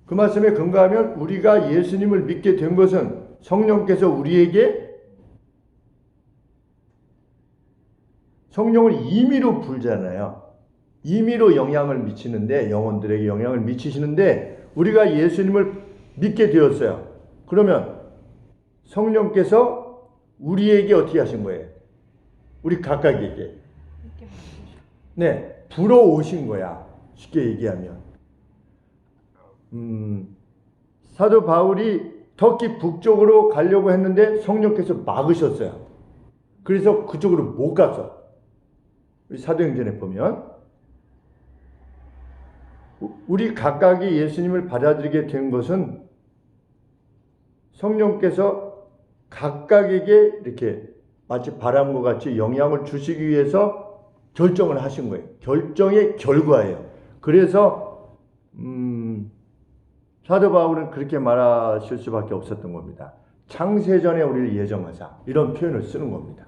그 말씀에 근거하면 우리가 예수님을 믿게 된 것은 성령께서 우리에게 성령을 임의로 불잖아요. 임의로 영향을 미치는데, 영혼들에게 영향을 미치시는데 우리가 예수님을 믿게 되었어요. 그러면 성령께서 우리에게 어떻게 하신 거예요? 우리 각각에게. 네, 불어오신 거야. 쉽게 얘기하면. 사도 바울이 터키 북쪽으로 가려고 했는데 성령께서 막으셨어요. 그래서 그쪽으로 못 갔어. 사도행전에 보면 우리 각각이 예수님을 받아들이게 된 것은 성령께서 각각에게 이렇게 마치 바람과 같이 영향을 주시기 위해서 결정을 하신 거예요. 결정의 결과예요. 그래서 사도 바울은 그렇게 말하실 수밖에 없었던 겁니다. 창세전에 우리를 예정하사, 이런 표현을 쓰는 겁니다.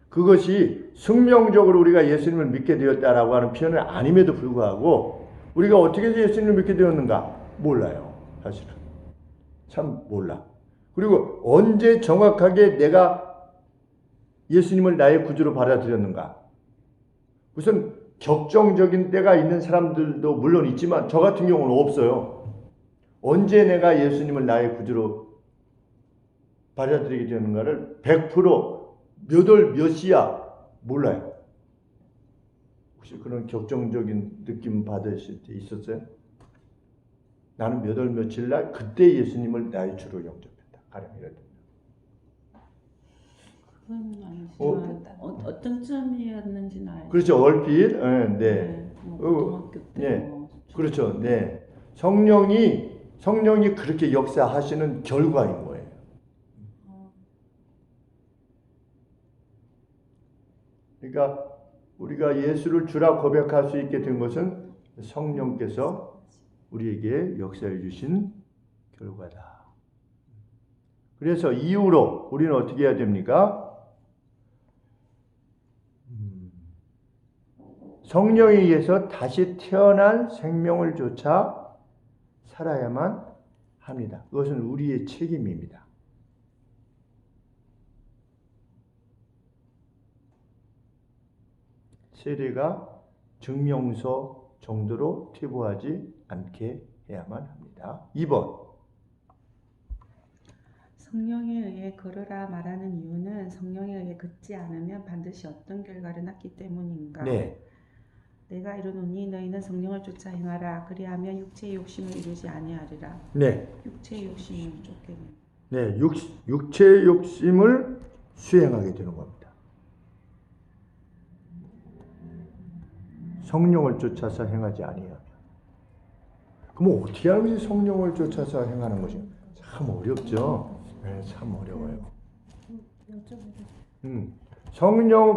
그것이 숙명적으로 우리가 예수님을 믿게 되었다라고 하는 표현은 아님에도 불구하고 우리가 어떻게 예수님을 믿게 되었는가 몰라요. 사실은 참 몰라. 그리고 언제 정확하게 내가 예수님을 나의 구주로 받아들였는가. 무슨 격정적인 때가 있는 사람들도 물론 있지만 저 같은 경우는 없어요. 언제 내가 예수님을 나의 구주로 받아들이게 되었는가를 100% 몇 월 몇 시야 몰라요. 혹시 그런 격정적인 느낌 받으실 때 있었어요? 나는 몇 월 며칠 날 그때 예수님을 나의 주로 영접했다. 가령 이럴 때. 그건 아니지만 어떤 점이었는지는 알죠. 그렇죠. 얼핏. 네. 네. 고등학교 때. 네. 그렇죠. 네. 성령이 그렇게 역사하시는 결과인 거예요. 그러니까 우리가 예수를 주라 고백할 수 있게 된 것은 성령께서 우리에게 역사해 주신 결과다. 그래서 이후로 우리는 어떻게 해야 됩니까? 성령에 의해서 다시 태어난 생명을 조차 살아야만 합니다. 그것은 우리의 책임입니다. 세례가 증명서 정도로 퇴보하지 않게 해야만 합니다. 2번. 성령에 의해 걸으라 말하는 이유는 성령에 의해 걷지 않으면 반드시 어떤 결과를 낳기 때문인가? 네. 내가 이르노니 너희는 성령을 쫓아 행하라. 그리하면 육체의 욕심을 이루지 아니하리라. 네. 육체의 욕심은 쫓겠네. 네, 육체의 욕심을 수행하게 되는 겁니다. 성령을 쫓아서 행하지 아니하면. 그럼 어떻게 하는 것이 성령을 쫓아서 행하는 것이? 참 어렵죠. 네, 참 어려워요.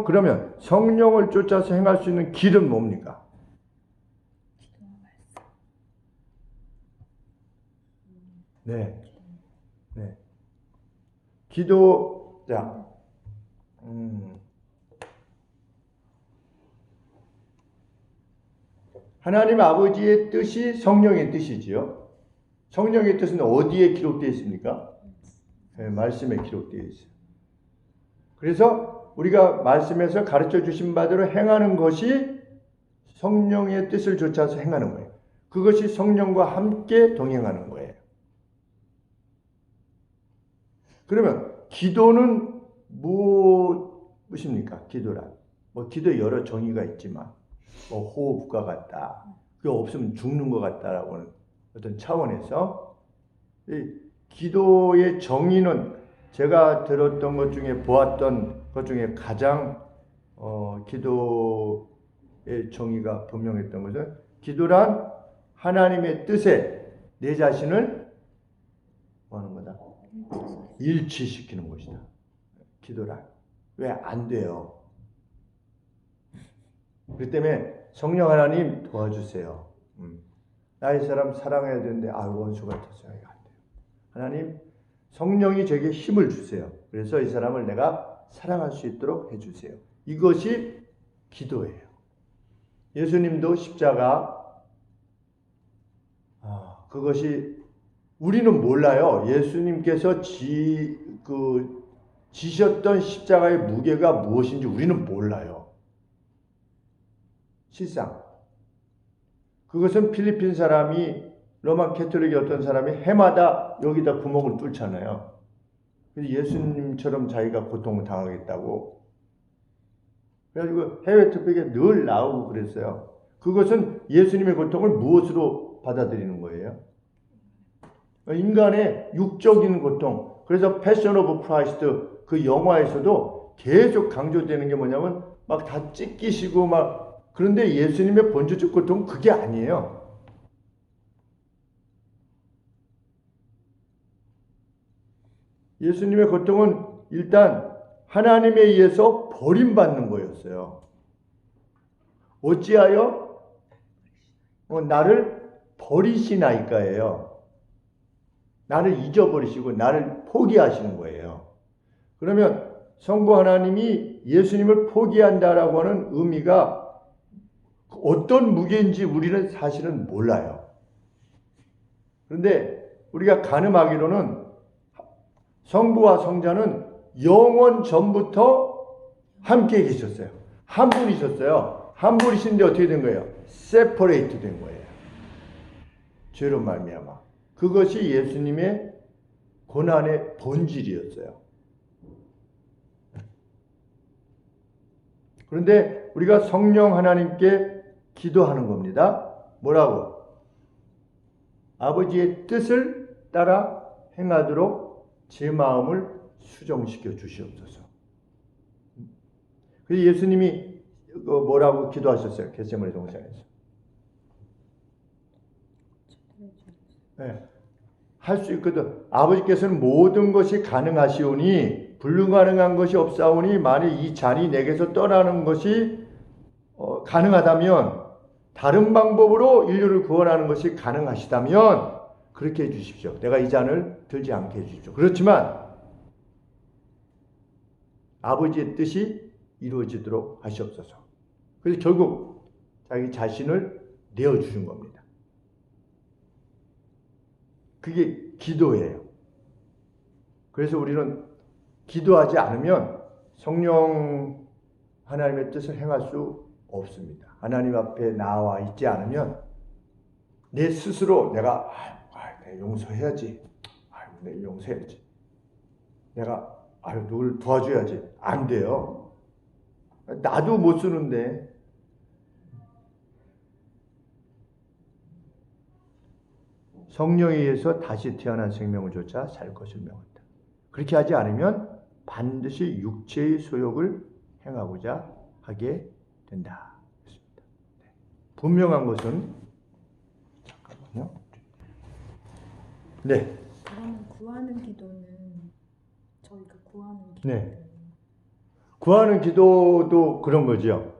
그러면 성령을 쫓아서 행할 수 있는 길은 뭡니까? 네. 네. 기도, 자, 하나님 아버지의 뜻이 성령의 뜻이지요. 성령의 뜻은 어디에 기록되어 있습니까? 네, 말씀에 기록되어 있어요. 그래서 우리가 말씀에서 가르쳐 주신 바대로 행하는 것이 성령의 뜻을 좇아서 행하는 거예요. 그것이 성령과 함께 동행하는 거예요. 그러면 기도는 무엇입니까? 기도란. 기도에 여러 정의가 있지만 호흡과 같다. 그게 없으면 죽는 것 같다라고 하는 어떤 차원에서 이 기도의 정의는 제가 들었던 것 중에 보았던 것 중에 가장 기도의 정의가 분명했던 것은 기도란 하나님의 뜻에 내 자신을 뭐 하는 거다? 일치시키는 것이다. 기도란. 왜 안 돼요? 그렇기 때문에 성령 하나님 도와주세요. 나의 사람 사랑해야 되는데 원수 같아서 안 돼요. 하나님 성령이 제게 힘을 주세요. 그래서 이 사람을 내가 사랑할 수 있도록 해주세요. 이것이 기도예요. 예수님도 십자가 그것이 우리는 몰라요. 예수님께서 지셨던 십자가의 무게가 무엇인지 우리는 몰라요. 실상. 그것은 필리핀 사람이 로마 캐톨릭의 어떤 사람이 해마다 여기다 구멍을 뚫잖아요. 그래서 예수님처럼 자기가 고통을 당하겠다고. 그래가지고 해외 투표에 늘 나오고 그랬어요. 그것은 예수님의 고통을 무엇으로 받아들이는 거예요? 인간의 육적인 고통. 그래서 패션 오브 크라이스트 그 영화에서도 계속 강조되는 게 뭐냐면 막 다 찢기시고 막 그런데 예수님의 본질적 고통은 그게 아니에요. 예수님의 고통은 일단 하나님에 의해서 버림받는 거였어요. 어찌하여 나를 버리시나이까예요. 나를 잊어버리시고 나를 포기하시는 거예요. 그러면 성부 하나님이 예수님을 포기한다라고 하는 의미가 어떤 무게인지 우리는 사실은 몰라요. 그런데 우리가 가늠하기로는 성부와 성자는 영원 전부터 함께 계셨어요. 한 분이셨어요. 한 분이신데 어떻게 된 거예요? 세퍼레이트 된 거예요. 죄로 말미암아. 그것이 예수님의 고난의 본질이었어요. 그런데 우리가 성령 하나님께 기도하는 겁니다. 뭐라고? 아버지의 뜻을 따라 행하도록 제 마음을 수정시켜 주시옵소서. 그래서 예수님이 뭐라고 기도하셨어요? 겟세마네 동산에서. 네. 할 수 있거든. 아버지께서는 모든 것이 가능하시오니 불가능한 것이 없사오니 만일 이 잔이 내게서 떠나는 것이 가능하다면 다른 방법으로 인류를 구원하는 것이 가능하시다면 그렇게 해주십시오. 내가 이 잔을 들지 않게 해주십시오. 그렇지만 아버지의 뜻이 이루어지도록 하시옵소서. 그래서 결국 자기 자신을 내어주신 겁니다. 그게 기도예요. 그래서 우리는 기도하지 않으면 성령 하나님의 뜻을 행할 수 없습니다. 하나님 앞에 나와 있지 않으면 내 스스로 내가 용서해야지. 내가 용서해야지. 내가 누굴 도와줘야지. 안 돼요. 나도 못 쓰는데. 성령에 의해서 다시 태어난 생명을 조차 살 것을 명한다. 그렇게 하지 않으면 반드시 육체의 소욕을 행하고자 하게 된다. 분명한 것은 잠깐만요. 네. 그러면 구하는 기도는 저희가 구하는 기도. 네. 구하는 기도도 그런 거죠.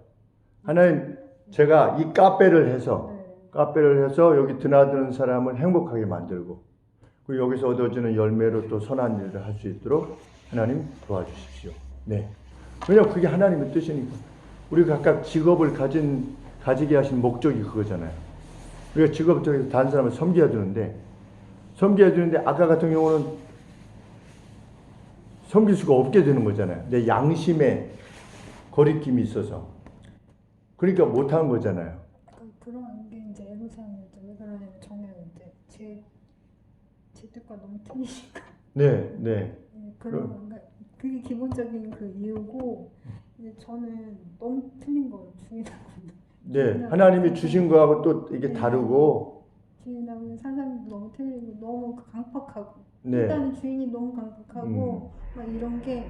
하나님, 제가 이 카페를 해서 여기 드나드는 사람을 행복하게 만들고 그리고 여기서 얻어지는 열매로 또 선한 일을 할 수 있도록 하나님 도와주십시오. 네. 왜냐하면 그게 하나님의 뜻이니까. 우리가 각각 직업을 가지게 하신 목적이 그거잖아요. 우리가 직업을 통해서 다른 사람을 섬겨야 되는데 아까 같은 경우는 섬길 수가 없게 되는 거잖아요. 내 양심에 거리낌이 있어서. 그러니까 못하는 거잖아요. 그런 게 이제 애로사항이죠. 왜 그러냐면 저는 이제 제 뜻과 너무 틀리니까. 네. 그러니까 그게 기본적인 그 이유고 이제 저는 너무 틀린 거예요. 주인하고. 네. 하나님이 주신 거하고 또 이게 다르고. 주인하고 상상도 너무 틀리고 너무 강팍하고. 네. 일단 주인이 너무 강팍하고 막 이런 게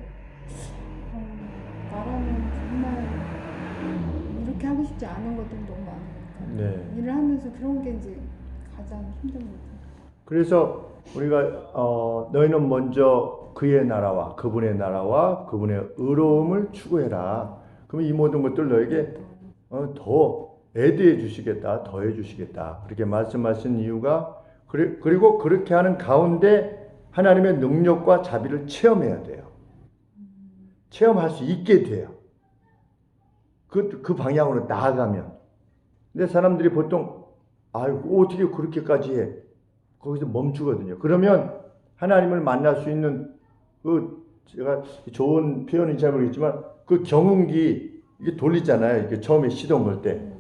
나라면 정말 이렇게 하고 싶지 않은 것들이 너무 많으니까. 네. 일을 하면서 그런 게 이제 가장 힘듭니다. 그래서 우리가 너희는 먼저 그의 나라와 그분의 의로움을 추구해라. 그러면 이 모든 것들 너에게 더 애드해 주시겠다, 더해 주시겠다. 그렇게 말씀하신 이유가 그리고 그렇게 하는 가운데 하나님의 능력과 자비를 체험해야 돼요. 체험할 수 있게 돼요. 그 방향으로 나아가면. 근데 사람들이 보통 어떻게 그렇게까지 해? 거기서 멈추거든요. 그러면 하나님을 만날 수 있는 제가 좋은 표현인지 잘 모르겠지만 그 경운기 이게 돌리잖아요. 이게 처음에 시동 걸 때.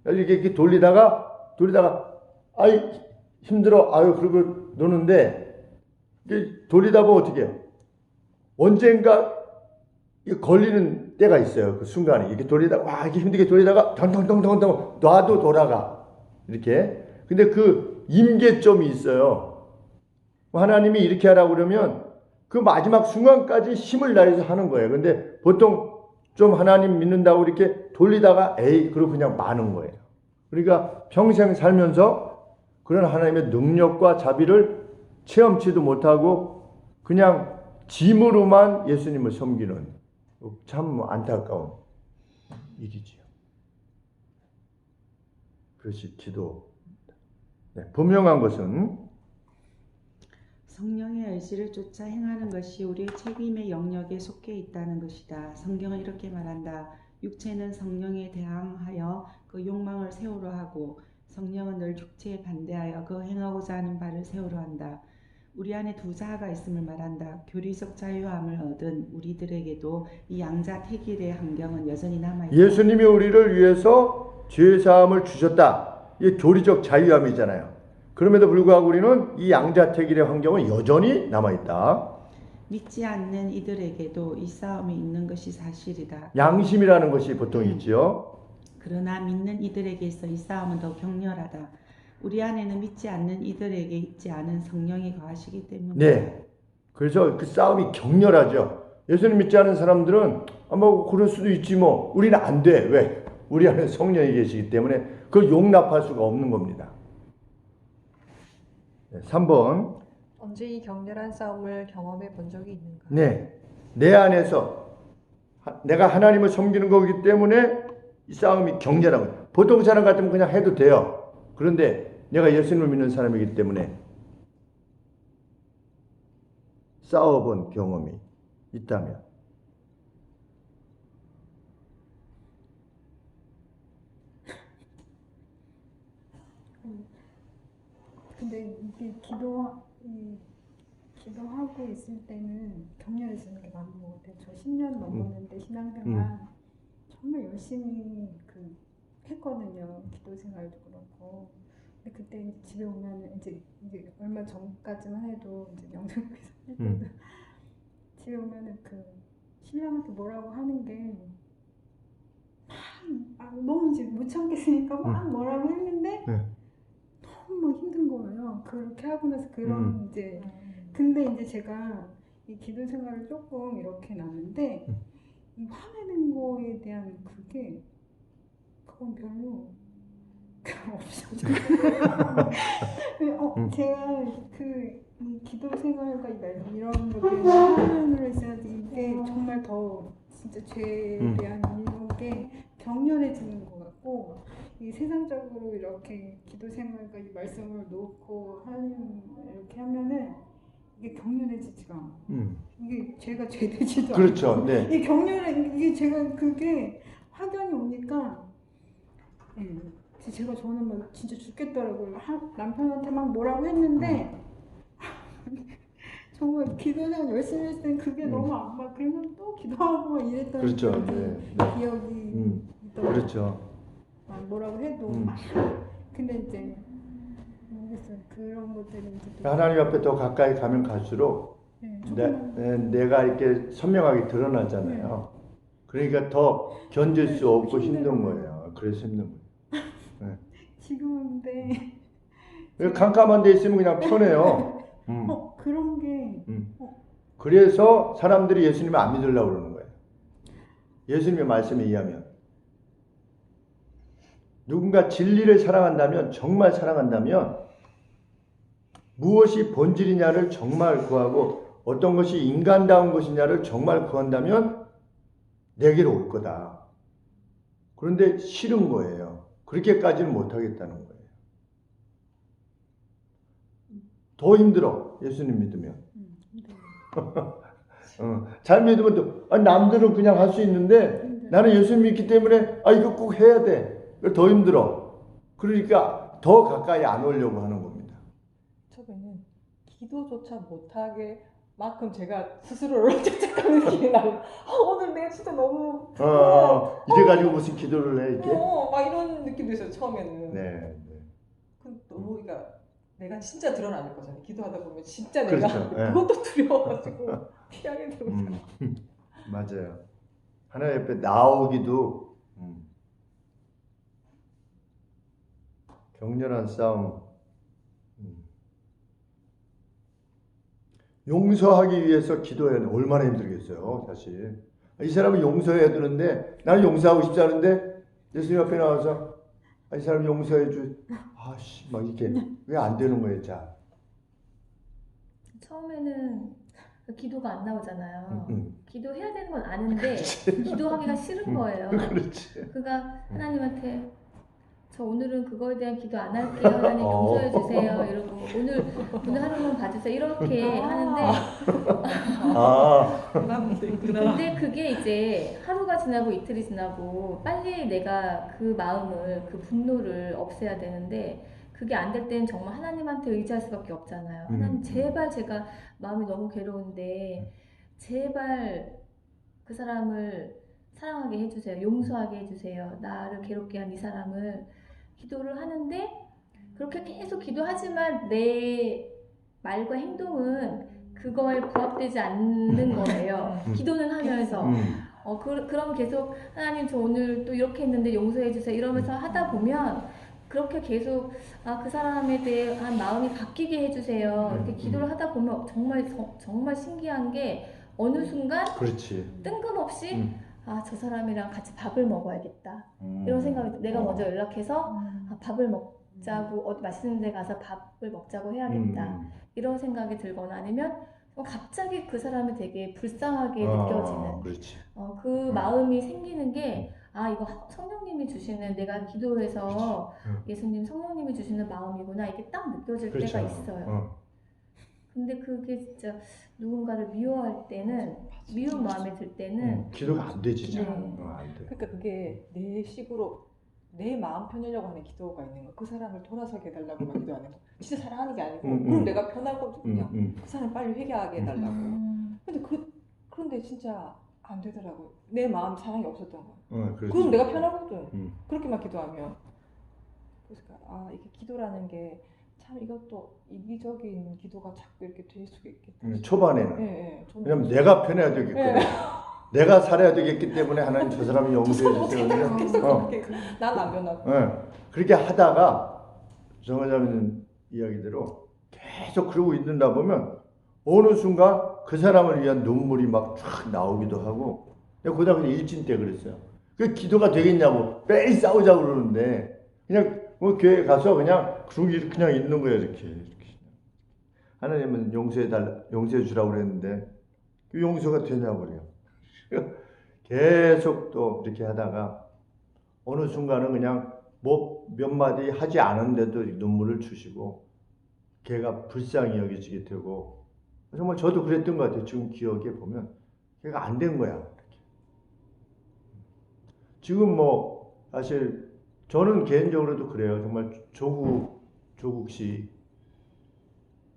이렇게 돌리다가 아이 힘들어 그러고 노는데 이게 돌리다 보면 어떻게 해요? 언젠가 걸리는 때가 있어요. 그 순간에 이렇게 돌리다가 이렇게 힘들게 돌리다가 덩덩덩덩덩 놔도 돌아가 이렇게. 근데 그 임계점이 있어요. 하나님이 이렇게 하라고 그러면 그 마지막 순간까지 힘을 다해서 하는 거예요. 근데 보통 좀 하나님 믿는다고 이렇게 돌리다가 그러고 그냥 마는 거예요. 그러니까 평생 살면서 그런 하나님의 능력과 자비를 체험치도 못하고 그냥 짐으로만 예수님을 섬기는 참 안타까운 일이지요. 그것이 기도. 분명한 것은 성령의 의지를 쫓아 행하는 것이 우리의 책임의 영역에 속해 있다는 것이다. 성경은 이렇게 말한다. 육체는 성령에 대항하여 그 욕망을 세우려 하고 성령은 늘 육체에 반대하여 그 행하고자 하는 바를 세우려 한다. 우리 안에 두 자아가 있음을 말한다. 교리적 자유함을 얻은 우리들에게도 이 양자택일의 환경은 여전히 남아있다. 예수님이 우리를 위해서 죄사함을 주셨다. 이게 교리적 자유함이잖아요. 그럼에도 불구하고 우리는 이 양자택일의 환경은 여전히 남아있다. 믿지 않는 이들에게도 이 싸움이 있는 것이 사실이다. 양심이라는 것이 보통 있지요. 그러나 믿는 이들에게 있어 이 싸움은 더 격렬하다. 우리 안에는 믿지 않는 이들에게 있지 않은 성령이 거하시기 때문이다. 네. 그래서 그 싸움이 격렬하죠. 예수님 믿지 않은 사람들은 뭐 그럴 수도 있지 뭐. 우리는 안 돼. 왜? 우리 안에 성령이 계시기 때문에 그걸 용납할 수가 없는 겁니다. 3번. 언제 이 격렬한 싸움을 경험해 본 적이 있는가? 네. 내 안에서 내가 하나님을 섬기는 거기 때문에 이 싸움이 격렬한 거예요. 보통 사람 같으면 그냥 해도 돼요. 그런데 내가 예수님을 믿는 사람이기 때문에 싸워본 경험이 있다면 근데 이게 기도하고 있을 때는 격렬해지는 게 맞는 것 같아요. 저 10년 넘었는데 신앙생활 정말 열심히 했거든요. 기도 생활도 그렇고. 근데 그때 이제 집에 오면 이제 얼마 전까지만 해도 이제 영상에서 할 때도 집에 오면은 신랑한테 뭐라고 하는 게 너무 이제 못 참겠으니까 막 뭐라고 했는데 너무 힘든 거예요. 그렇게 하고 나서 이제 근데 이제 제가 이 기도 생활을 조금 이렇게 놨는데 이 화내는 거에 대한 그건 별로 없어요. 제가 이 기도 생활과 이런 것들을 하면으로 있어야지 이게 정말 더 진짜 죄에 대한 이런 게 격렬해지는 것 같고 이 세상적으로 이렇게 기도 생활과 이 말씀을 놓고 하는 이렇게 하면은 이게 격렬해지지가 않아. 이게 죄가 죄되지도 않고. 그렇죠. 네. 이게 이게 제가 그게 확연히 오니까 저는 막 진짜 죽겠더라고요. 남편한테 막 뭐라고 했는데 정말 기도를 열심히 했을 땐 그게 너무 안 맞고 그러면 또 기도하고 막 이랬던 그렇죠. 기억이 있더라고요. 그렇죠. 뭐라고 해도 근데 이제 모르겠어요. 그런 것들이 이제 하나님 앞에 더 가까이 가면 갈수록 내가 이렇게 선명하게 드러나잖아요. 그러니까 더 견딜 수 없고 힘든 거예요. 그래서 힘든 거예요. 지금은 근데 깜깜한 데 있으면 그냥 편해요. 그런 게 그래서 사람들이 예수님을 안 믿으려고 그러는 거예요. 예수님의 말씀에 의하면 누군가 진리를 사랑한다면 정말 사랑한다면 무엇이 본질이냐를 정말 구하고 어떤 것이 인간다운 것이냐를 정말 구한다면 내게로 올 거다. 그런데 싫은 거예요. 그렇게까지는 못하겠다는 거예요. 더 힘들어. 예수님 믿으면. 잘 믿으면 또 남들은 그냥 할 수 있는데 나는 예수님 믿기 때문에 이거 꼭 해야 돼. 더 힘들어. 그러니까 더 가까이 안 오려고 하는 겁니다. 처음에는 기도조차 못하게 만큼 제가 스스로를 죄책감이 느끼는 날. 오늘 내가 진짜 너무 이래가지고 무슨 기도를 해 이렇게? 막 이런 느낌도 있어요 처음에는. 네. 너무 그러니까 내가 진짜 드러나는 거잖아요. 기도하다 보면 진짜 내가 그렇죠. 네. 그것도 두려워가지고 피하게 되고. 맞아요. 하나님 옆에 나오기도 격렬한 싸움. 용서하기 위해서 기도해야 돼. 얼마나 힘들겠어요, 사실. 이 사람은 용서해야 되는데 나는 용서하고 싶지 않은데 예수님 앞에 나와서 이 사람 용서해 줘. 아씨, 막 이렇게 왜 안 되는 거예요, 자. 처음에는 기도가 안 나오잖아요. 응. 기도해야 되는 건 아는데 기도하기가 싫은 거예요. 그렇지. 그러니까 하나님한테 저 오늘은 그거에 대한 기도 안 할게요. 하나님 용서해 주세요. 이러고 오늘 하루만 봐주세요. 이렇게 하는데 근데 그게 이제 하루가 지나고 이틀이 지나고 빨리 내가 그 마음을 그 분노를 없애야 되는데 그게 안 될 때는 정말 하나님한테 의지할 수밖에 없잖아요. 하나님 제발 제가 마음이 너무 괴로운데 제발 그 사람을 사랑하게 해주세요. 용서하게 해주세요. 나를 괴롭게 한 이 사람을 기도를 하는데 그렇게 계속 기도하지만 내 말과 행동은 그거에 부합되지 않는 거예요. 기도는 하면서 그럼 계속 하나님 저 오늘 또 이렇게 했는데 용서해 주세요 이러면서 하다 보면 그렇게 계속 그 사람에 대한 마음이 바뀌게 해주세요 이렇게 기도를 하다 보면 정말 신기한 게 어느 순간 그렇지. 뜬금없이 저 사람이랑 같이 밥을 먹어야겠다 이런 생각이 내가 먼저 연락해서 밥을 먹자고 어디 맛있는 데 가서 밥을 먹자고 해야겠다 이런 생각이 들거나 아니면 갑자기 그 사람이 되게 불쌍하게 느껴지는 그렇지. 그 마음이 생기는 게 이거 성령님이 주시는 내가 기도해서 예수님 성령님이 주시는 마음이구나 이게 딱 느껴질 그렇죠. 때가 있어요. 근데 그게 진짜 누군가를 미워할 때는 미운 마음이 들 때는 기도가 안 되지. 네. 안 돼. 그러니까 그게 내 식으로 내 마음 편하려고 하는 기도가 있는 거. 그 사람을 돌아서게 해달라고 막 기도하는 거. 진짜 사랑하는 게 아니고 그럼 내가 편하거든요. 그 사람 빨리 회개하게 해달라고. 근데 그런데 진짜 안 되더라고요. 내 마음 사랑이 없었던 거예요. 그럼 내가 편하거든. 그렇게만 기도하면. 그래서 이게 기도라는 게 참 이것도 이기적인 기도가 자꾸 이렇게 될 수가 있겠다. 초반에는. 네, 왜냐면 내가 편해야 되겠거든. 네. 내가 살아야 되겠기 때문에 하나님 저 사람이 용서해 주세요. 난 안 변하고. 그렇게 하다가 정화자님 이야기대로 계속 그러고 있는다 보면 어느 순간 그 사람을 위한 눈물이 막 쫙 나오기도 하고 내가 고등학교 일진 때 그랬어요. 그 기도가 되겠냐고 매일 싸우자고 그러는데 그냥 뭐 교회 가서 그냥 그냥 있는 거예요 이렇게. 하나님은 용서해 주라고 그랬는데 그 용서가 되냐고 그래요. 계속 또 이렇게 하다가 어느 순간은 그냥 뭐 몇 마디 하지 않은데도 눈물을 주시고 걔가 불쌍히 여겨지게 되고 정말 저도 그랬던 것 같아요. 지금 기억에 보면 걔가 안 된 거야. 이렇게. 지금 뭐 사실 저는 개인적으로도 그래요. 정말 조국씨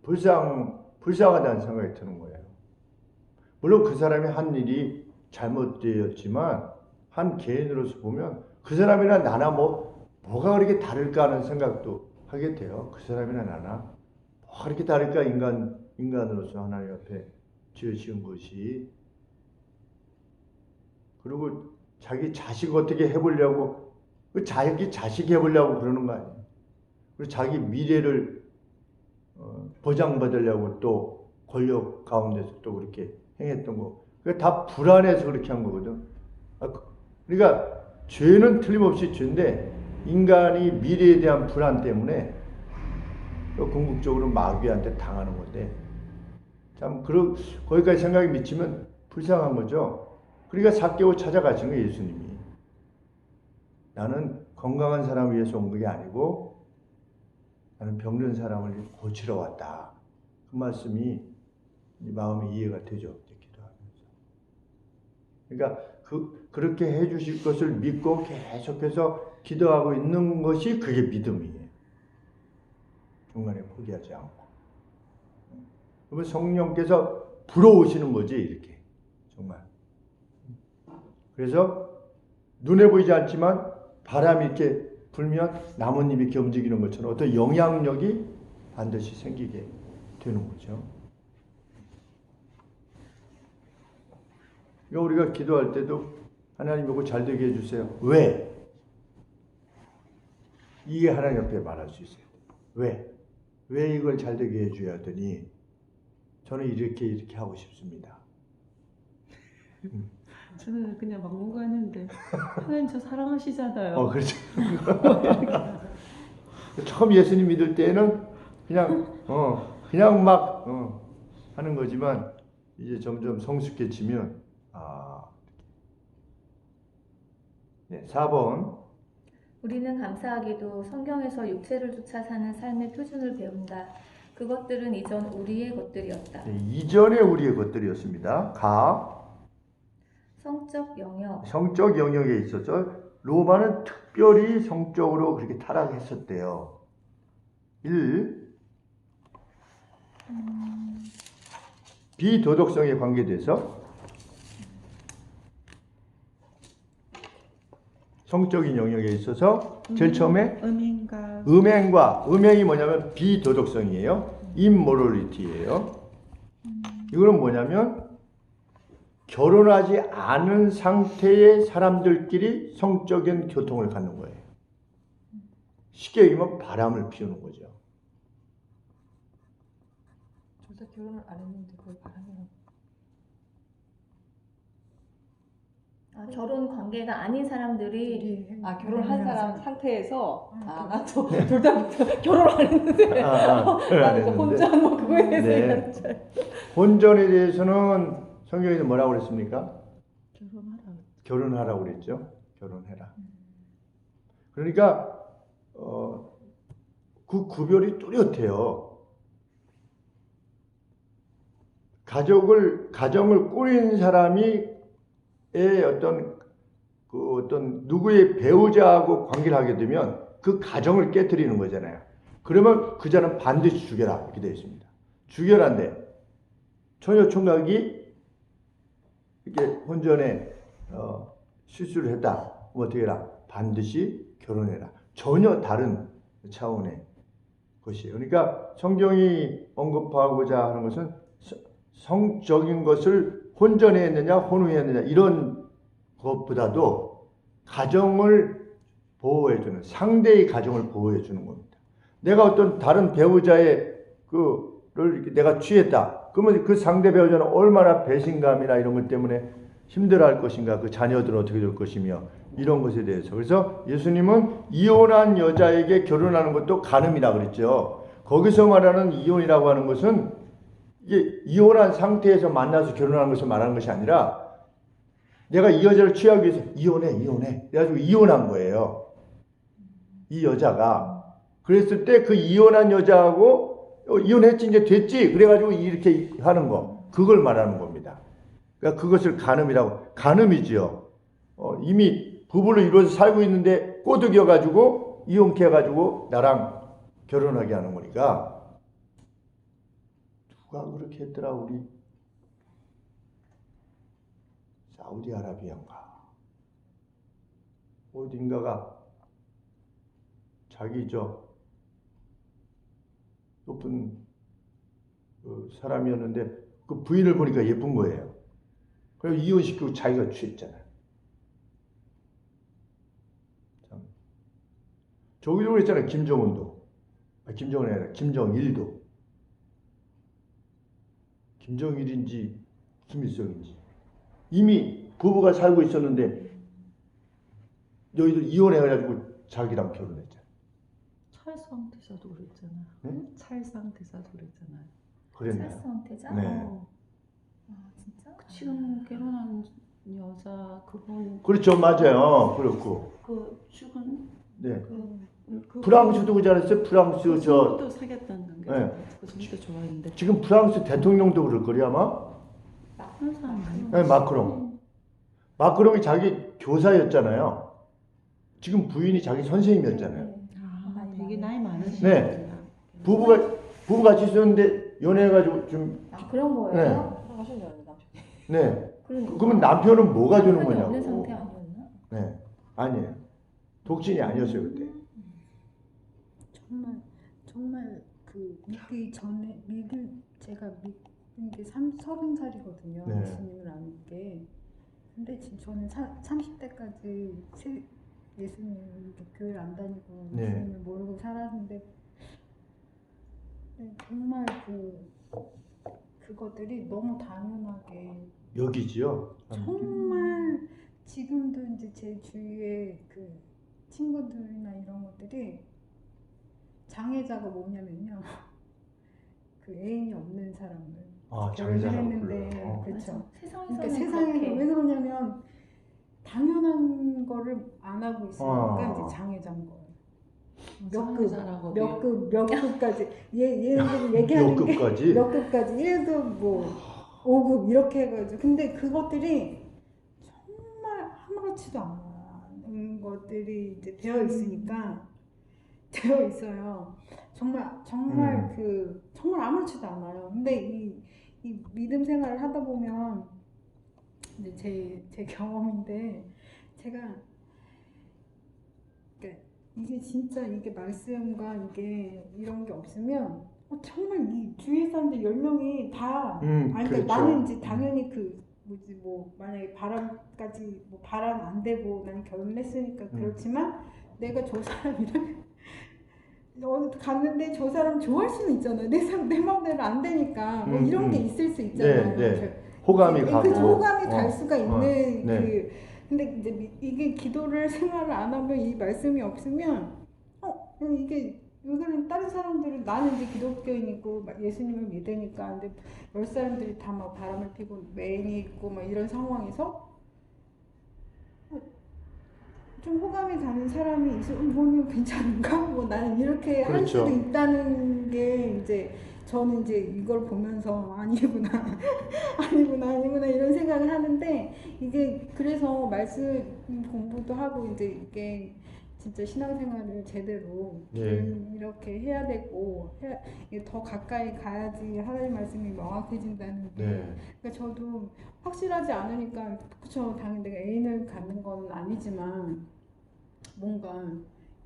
불쌍하다는 생각이 드는 거예요. 물론 그 사람이 한 일이 잘못되었지만 한 개인으로서 보면 그 사람이나 나나 뭐가 그렇게 다를까 하는 생각도 하게 돼요. 그 사람이나 나나 뭐가 그렇게 다를까 인간으로서 하나님 앞에 지으신 것이. 그리고 자기 자식 어떻게 해보려고 자기 자식 해보려고 그러는 거 아니에요. 그리고 자기 미래를 보장받으려고 또 권력 가운데서 또 그렇게 행했던 거. 그게 다 불안해서 그렇게 한 거거든. 그러니까 죄는 틀림없이 죄인데 인간이 미래에 대한 불안 때문에 또 궁극적으로 마귀한테 당하는 건데 참 거기까지 생각이 미치면 불쌍한 거죠. 그러니까 삭개오 찾아가신 거예요, 예수님이. 나는 건강한 사람을 위해서 온 게 아니고 나는 병든 사람을 고치러 왔다. 그 말씀이 마음에 이해가 되죠. 기도하면서. 그러니까 그렇게 해주실 것을 믿고 계속해서 기도하고 있는 것이 그게 믿음이에요. 중간에 포기하지 않고. 그러면 성령께서 불어오시는 거지 이렇게 정말. 그래서 눈에 보이지 않지만 바람이 이렇게 불면 나뭇잎이 이렇게 움직이는 것처럼 어떤 영향력이 반드시 생기게 되는 거죠. 그러니까 우리가 기도할 때도 하나님 이거 잘 되게 해주세요. 왜? 이게 하나님 앞에 말할 수 있어요. 왜? 왜 이걸 잘 되게 해줘야 하더니 저는 이렇게 하고 싶습니다. 저는 그냥 막무가내인데 하나님 저 사랑하시잖아요. 그렇죠. 처음 예수님 믿을 때는 그냥 막 하는 거지만 이제 점점 성숙해지면 네, 4번. 우리는 감사하게도 성경에서 육체를 쫓아 사는 삶의 표준을 배운다. 그것들은 이전 우리의 것들이었다. 네, 이전에 우리의 것들이었습니다. 성적 영역. 성적 영역에 있어서 로마는 특별히 성적으로 그렇게 타락했었대요. 1. 비도덕성에 관계돼서 성적인 영역에 있어서 제일 처음에 음행이 뭐냐면 비도덕성이에요. immorality예요. 이거는 뭐냐면 결혼하지 않은 상태의 사람들끼리 성적인 교통을 갖는 거예요. 쉽게 얘기하면 바람을 피우는 거죠. 둘 다 결혼을 안 했는데 그걸 바람이라고. 결혼 관계가 아닌 사람들이 결혼한 사람 상태에서 나도 둘 다 결혼 안 했는데 나도 혼전 뭐 그거에 대해서 얘기하는 줄 알고. 혼전에 대해서는 성경에서 뭐라고 그랬습니까? 결혼하라고 그랬죠. 결혼해라. 그러니까 그 구별이 뚜렷해요. 가정을 꾸린 사람이 어떤 누구의 배우자하고 관계를 하게 되면 그 가정을 깨뜨리는 거잖아요. 그러면 그 자는 반드시 죽여라 이렇게 되어 있습니다. 죽여라인데 처녀 총각이 이렇게 혼전에 실수를 했다. 그럼 어떻게 해라? 반드시 결혼해라. 전혀 다른 차원의 것이에요. 그러니까 성경이 언급하고자 하는 것은 성적인 것을 혼전에 했느냐 혼후에 했느냐 이런 것보다도 가정을 보호해주는 상대의 가정을 보호해주는 겁니다. 내가 어떤 다른 배우자의 그를 내가 취했다. 그러면 그 상대 배우자는 얼마나 배신감이나 이런 것 때문에 힘들어할 것인가, 그 자녀들은 어떻게 될 것이며 이런 것에 대해서. 그래서 예수님은 이혼한 여자에게 결혼하는 것도 간음이라 그랬죠. 거기서 말하는 이혼이라고 하는 것은 이게 이혼한 상태에서 만나서 결혼하는 것을 말하는 것이 아니라 내가 이 여자를 취하기 위해서 이혼해. 그래가지고 이혼한 거예요. 이 여자가. 그랬을 때 그 이혼한 여자하고 이혼했지 이제 됐지 그래가지고 이렇게 하는 거 그걸 말하는 겁니다. 그러니까 그것을 간음이지요. 이미 부부로 이루어서 살고 있는데 꼬드겨가지고 이혼케 해가지고 나랑 결혼하게 하는 거니까 누가 그렇게 했더라 우리 사우디아라비아인가 어딘가가 자기 높은 사람이었는데 그 부인을 보니까 예쁜 거예요. 그래서 이혼시키고 자기가 취했잖아요. 참. 저기도 그랬잖아요. 김정은도. 김정은이 아니라 김정일도. 김정일인지 김일성인지 이미 부부가 살고 있었는데 여기도 이혼해가지고 자기랑 결혼했잖아요. 찰성 대사도 그랬잖아요. 네? 찰상 대사도 그랬잖아요. 그랬나요? 찰성 대자? 네. 진짜? 지금 결혼한 여자 그분 그렇죠, 맞아요. 그렇고. 그 죽은 네. 그 프랑스도 그러지 않았어요? 프랑스 또 사귀었다는 관계. 네. 그 정도 좋아했는데. 지금 프랑스 대통령도 그럴 거리 아마. 한 사람 아니에요? 네, 마크롱이 자기 교사였잖아요. 지금 부인이 자기 선생님이었잖아요. 되게 나이 많으신 네. 부부가 같이 있었는데 연애해가지고 좀 아, 그런 거예요? 네. 사랑하셨네요, 남편이. 네. 그러니까. 그러면 남편은 뭐가 주는 남편이 거냐고. 없는 상태 아니었나? 네. 아니에요. 독신이 아니었어요 그때. 정말 그 믿기 전에 제가 믿은 게 30살이거든요. 네. 예수님을 아는 게. 근데 지금 저는 30대까지 예수님 이렇게 교회를 안 다니고 네. 예수님을 모르고 살았는데 정말 그것들이 너무 당연하게 여기지요. 정말 지금도 이제 제 주위에 그 친구들이나 이런 것들이 장애자가 뭐냐면요. 그 애인이 없는 사람을 아, 결혼을 장애자라고 했는데 불러요. 그렇죠. 맞아. 세상에서는 그러니까 세상에 그렇게. 왜 그러냐면 당연한 거를 안 하고 있으니까 이제 장애자인 거예요. 몇 급까지 얘네들이 얘기하는 게 역급까지. 몇 급까지 1급 뭐 5급 이렇게 해가지고 근데 그것들이 정말 아무렇지도 않은 것들이 이제 되어 있으니까 되어 있어요. 정말 정말 아무렇지도 않아요. 근데 이 믿음 생활을 하다 보면 이제 제 경험인데 제가 그러니까 이게 진짜 이게 말씀과 이게 이런 게 없으면 정말 이 주위에 사람들 10명이 다 아니 그러니까 그렇죠. 나는 이제 당연히 만약에 바람까지 바람 안 되고 나는 결혼을 했으니까 그렇지만 내가 저 사람이랑 어디 갔는데 저 사람 좋아할 수는 있잖아요. 내 마음대로 안 되니까 이런 게 있을 수 있잖아요. 네. 호감이 가고. 그치, 호감이 갈 수가 있는 네. 근데 이제 이게 기도를 생활을 안 하면 이 말씀이 없으면 이게 이거는 다른 사람들은 나는 이제 기독교인이고 예수님을 믿으니까 근데 열 사람들이 다 막 바람을 피고 매인이 있고 막 이런 상황에서 좀 호감이 가는 사람이 있어 뭐는 괜찮은가? 뭐 나는 이렇게 할 그렇죠. 수도 있다는 게 이제 저는 이제 이걸 보면서 아니구나 이런 생각을 하는데 이게 그래서 말씀 공부도 하고 이제 이게 진짜 신앙생활을 제대로 이렇게 해야 되고 더 가까이 가야지 하나님 말씀이 명확해진다는 게 그러니까 저도 확실하지 않으니까 그쵸 당연히 내가 애인을 갖는 건 아니지만 뭔가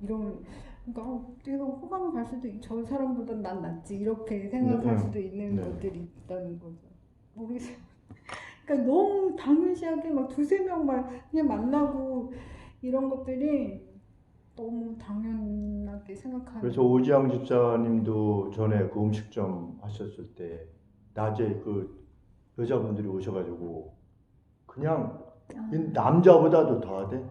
이런 그러니까 내가 호감이 갈 수도 저 사람보다 난 낫지 이렇게 생각할 수도 있는 것들이 있다는 거죠. 모르겠어요. 그러니까 너무 당연시하게 막 두세 명 막 그냥 만나고 이런 것들이 너무 당연하게 생각하는. 그래서 오지영 집사님도 전에 그 음식점 하셨을 때 낮에 그 여자분들이 오셔가지고 그냥 남자보다도 더하대.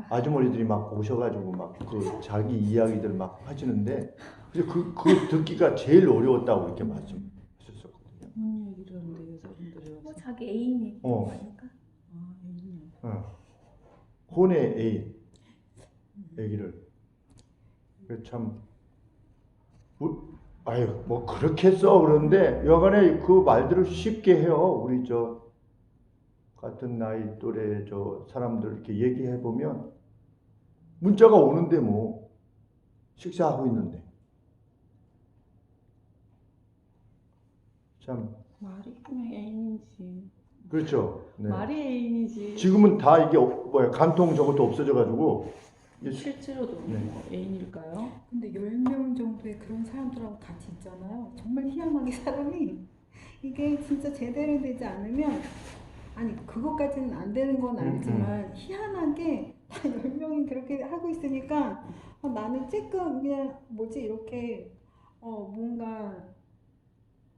아주머니들이 막 오셔가지고 막 그 자기 이야기들 막 하시는데 그거 듣기가 제일 어려웠다고 이렇게 말씀하셨었거든요. 무슨 얘기를 하는데 여자분들이 와서 자기 애인 얘기 아닐까? 애인이요. 혼의 애인 얘기를 참 아유 뭐 그렇게 써 그러는데 여간에 그 말들을 쉽게 해요. 우리 저 같은 나이 또래 저 사람들 이렇게 얘기해 보면 문자가 오는데 뭐 식사하고 있는데 참 말이 그냥 애인이지. 그렇죠. 네. 말이 애인이지. 지금은 다 이게 간통 저것도 없어져가지고 실제로도 뭐 애인일까요? 근데 10명 정도의 그런 사람들하고 같이 있잖아요. 정말 희한하게 사람이 이게 진짜 제대로 되지 않으면 아니 그것까지는 안 되는 건 아니지만 희한하게 다 10명이 그렇게 하고 있으니까 나는 조금 그냥 이렇게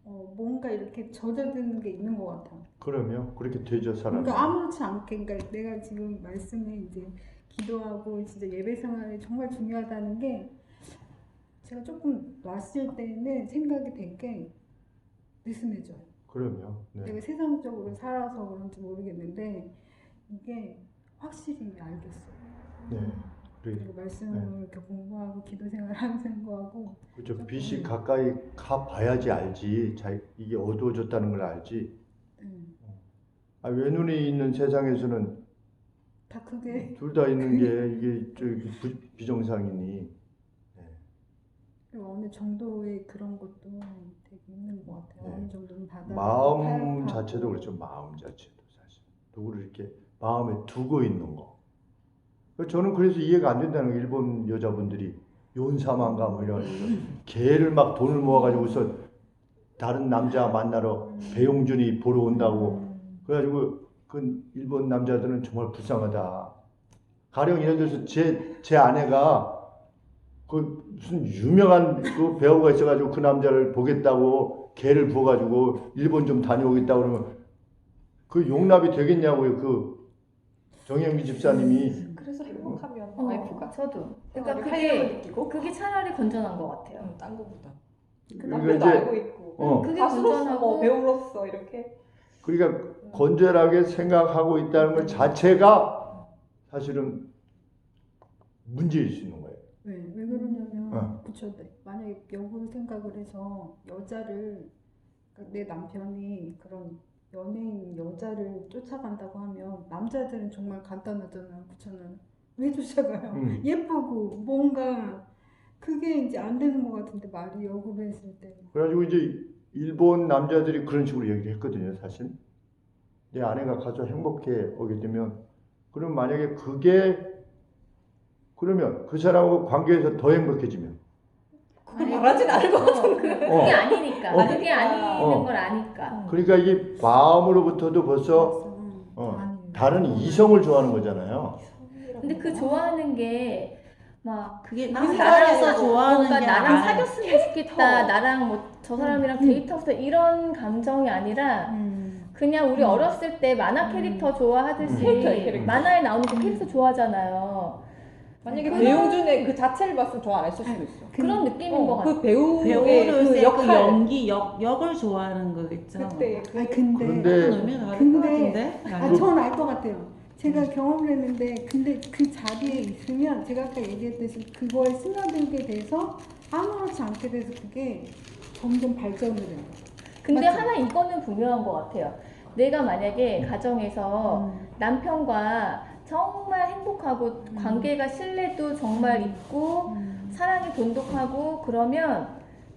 뭔가 이렇게 젖어드는 게 있는 것 같아. 그러면 그렇게 되죠 사람이. 그러니까 아무렇지 않게 그러니까 내가 지금 말씀에 이제 기도하고 진짜 예배 생활이 정말 중요하다는 게 제가 조금 놨을 때는 생각이 되게 느슨해져요. 그럼요. 네. 내가 세상적으로 살아서 그런지 모르겠는데 이게 확실히 알겠어요. 네. 그리고 말씀을 이렇게 공부하고 기도 생활하면서 공부하고 그렇죠. 빛이 가까이 가 봐야지 알지. 이게 어두워졌다는 걸 알지. 외눈이 있는 세상에서는 다 그게 둘 다 있는 게 이게 비정상이니. 네. 그리고 어느 정도의 그런 것도 되게 있는 것 같아요. 네. 어느 정도는 받아. 마음 자체도 그렇죠. 마음 자체도 사실 누구를 이렇게 마음에 두고 있는 거. 저는 그래서 이해가 안 된다는 거예요. 일본 여자분들이 윤사만가 뭐 이런 개를 막 돈을 모아가지고서 다른 남자 만나러 배용준이 보러 온다고 그래가지고 그 일본 남자들은 정말 불쌍하다. 가령 예를 들어서 제 아내가 그 무슨 유명한 그 배우가 있어가지고 그 남자를 보겠다고 개를 부어가지고 일본 좀 다녀오겠다고 그러면 그 용납이 되겠냐고요. 그 정영기 집사님이. 그래서 행복하면 어, 와이프가 저도. 생활에 그러니까 활력을 그게 느끼고 그게 차라리 건전한 것 같아요. 딴 거보다 그러니까 남편도 이제 알고 있고 그게 가수로서 건전하고 뭐 배우로서 이렇게 그러니까 건전하게 생각하고 있다는 것 자체가 사실은 문제일 수 있는 거예요. 왜 그러냐면 어. 그쵸. 만약에 역으로 생각을 해서 여자를 그러니까 내 남편이 그런 연예인 여자를 쫓아간다고 하면 남자들은 정말 간단하잖아요. 그렇잖아요. 왜 쫓아가요? 예쁘고 뭔가 그게 이제 안 되는 것 같은데 말이 역으로 했을 때. 그래가지고 이제 일본 남자들이 그런 식으로 얘기를 했거든요. 사실 내 아내가 가서 행복해 오게 되면 그럼 만약에 그러면 그 사람하고 관계에서 더 행복해지면 그걸 말하진 않을 것 같은데 그게 아니니까. 어. 그게 아니는 어. 걸 아니까. 그러니까 이게 마음으로부터도 벌써 아니에요. 다른 이성을 좋아하는 거잖아요. 근데 그 좋아하는 게 막 그게 나랑 사랑해서 좋아하는 뭔가 게 나랑 아니에요. 사귀었으면 좋겠다. 나랑 뭐 저 사람이랑 데이트하고 싶다. 이런 감정이 아니라 그냥 우리 어렸을 때 만화 캐릭터 좋아하듯이 캐릭터. 만화에 나오는 그 캐릭터 좋아하잖아요. 만약에 배용준의 그 자체를 봤으면 좋아 안 했을 수도 있어. 그런 느낌인 것 같아요. 그 배우의 배우로서의 그 그 역할 연기 역을 좋아하는 거겠죠. 그때 아니 근데 그런데 의미가 다를 것 근데 같은데. 전 알 것 같아요. 제가 경험을 했는데 근데 그 자리에 있으면 제가 아까 얘기했듯이 그거에 스며들게 돼서 아무렇지 않게 돼서 그게 점점 발전을 해요. 근데 맞죠? 하나 이거는 분명한 것 같아요. 내가 만약에 가정에서 남편과 정말 행복하고 관계가 신뢰도 정말 있고 사랑이 돈독하고 그러면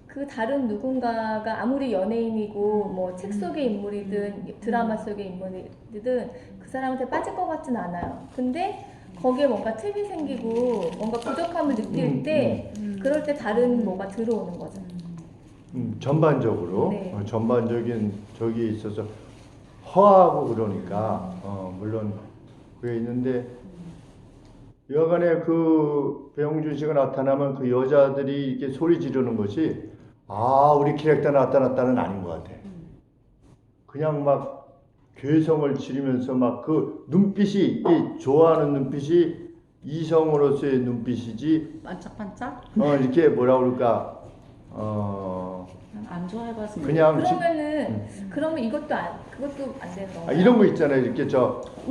그 다른 누군가가 아무리 연예인이고 뭐 책 속의 인물이든 드라마 속의 인물이든 그 사람한테 빠질 것 같진 않아요. 근데 거기에 뭔가 틈이 생기고 뭔가 부족함을 느낄 때 그럴 때 다른 뭐가 들어오는 거죠. 전반적으로 네. 전반적인 저기에 있어서 허하고 그러니까 물론 그게 있는데 여간에 그 배용준 씨가 나타나면 그 여자들이 이렇게 소리 지르는 것이 우리 캐릭터 나타났다는 아닌 것 같아. 그냥 막 괴성을 지르면서 막 그 눈빛이 이 좋아하는 눈빛이 이성으로서의 눈빛이지 반짝반짝? 이렇게 뭐라 그럴까 안 좋아해봤으면. 그냥 그러면은 그러면 그것도 안 되는 건가요? 이런 거 있잖아요. 이렇게